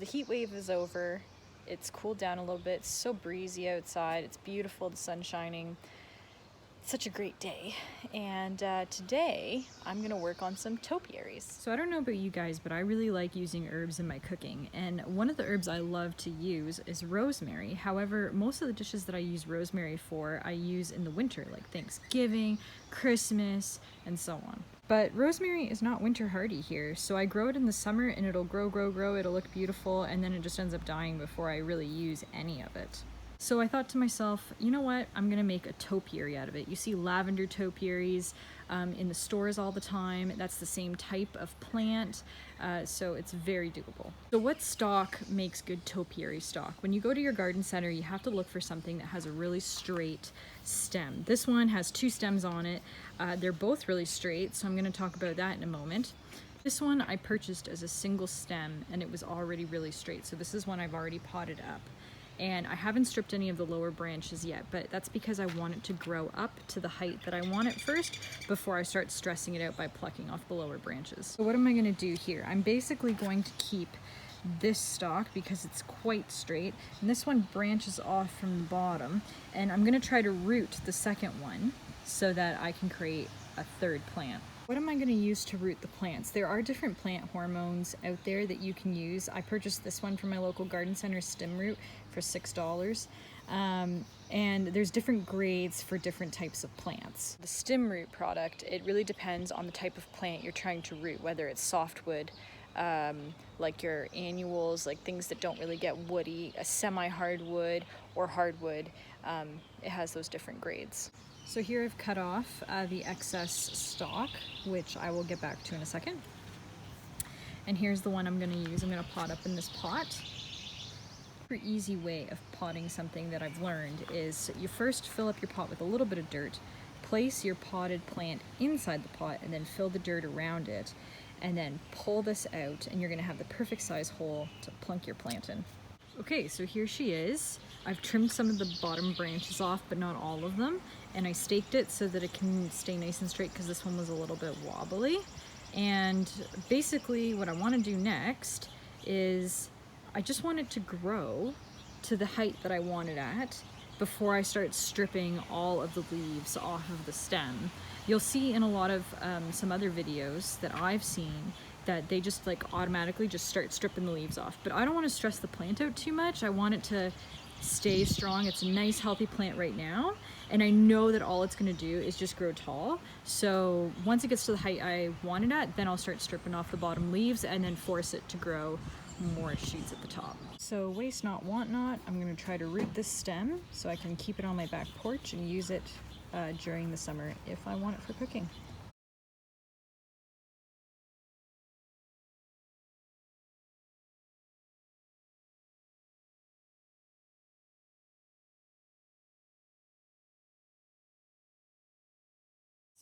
the heat wave is over. It's cooled down a little bit. It's so breezy outside. It's beautiful, the sun's shining. Such a great day. And today I'm gonna work on some topiaries. So I don't know about you guys, but I really like using herbs in my cooking, and one of the herbs I love to use is rosemary. However, most of the dishes that I use rosemary for, I use in the winter, like Thanksgiving, Christmas, and so on. But rosemary is not winter hardy here, so I grow it in the summer and it'll grow, it'll look beautiful, and then it just ends up dying before I really use any of it. So I thought to myself, you know what, I'm gonna make a topiary out of it. You see lavender topiaries in the stores all the time. That's the same type of plant, so it's very doable. So what stock makes good topiary stock? When you go to your garden center, you have to look for something that has a really straight stem. This one has 2 stems on it. They're both really straight, so I'm gonna talk about that in a moment. This one I purchased as a single stem and it was already really straight, so this is one I've already potted up. And I haven't stripped any of the lower branches yet, but that's because I want it to grow up to the height that I want it first before I start stressing it out by plucking off the lower branches. So what am I gonna do here? I'm basically going to keep this stalk because it's quite straight, and this one branches off from the bottom, and I'm gonna try to root the second one so that I can create a third plant. What am I going to use to root the plants? There are different plant hormones out there that you can use. I purchased this one from my local garden center, Stem Root, for $6. And there's different grades for different types of plants. The Stem Root product, it really depends on the type of plant you're trying to root, whether it's softwood, like your annuals, like things that don't really get woody, a semi-hardwood or hardwood. It has those different grades. So here I've cut off the excess stalk, which I will get back to in a second. And here's the one I'm going to use. I'm going to pot up in this pot. A super easy way of potting something that I've learned is you first fill up your pot with a little bit of dirt, place your potted plant inside the pot, and then fill the dirt around it, and then pull this out, and you're going to have the perfect size hole to plunk your plant in. Okay, so here she is. I've trimmed some of the bottom branches off, but not all of them, and I staked it so that it can stay nice and straight because this one was a little bit wobbly. And basically what I want to do next is I just want it to grow to the height that I want it at before I start stripping all of the leaves off of the stem. You'll see in a lot of some other videos that I've seen that they just like automatically just start stripping the leaves off. But I don't want to stress the plant out too much. I want it to stay strong. It's a nice healthy plant right now, and I know that all it's going to do is just grow tall. So once it gets to the height I want it at, then I'll start stripping off the bottom leaves and then force it to grow more shoots at the top. So waste not, want not. I'm going to try to root this stem so I can keep it on my back porch and use it during the summer if I want it for cooking.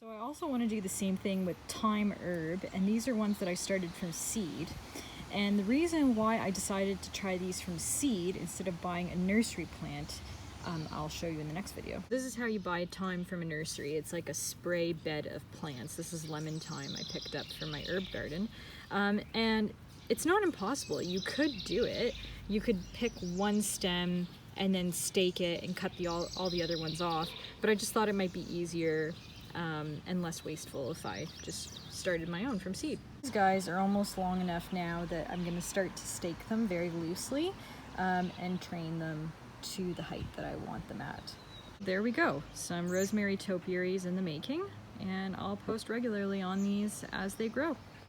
So I also want to do the same thing with thyme herb, and these are ones that I started from seed. And the reason why I decided to try these from seed instead of buying a nursery plant, I'll show you in the next video. This is how you buy thyme from a nursery. It's like a spray bed of plants. This is lemon thyme I picked up from my herb garden. And it's not impossible. You could do it. You could pick one stem and then stake it and cut all the other ones off. But I just thought it might be easier and less wasteful if I just started my own from seed. These guys are almost long enough now that I'm going to start to stake them very loosely and train them to the height that I want them at. There we go, some rosemary topiaries in the making, and I'll post regularly on these as they grow.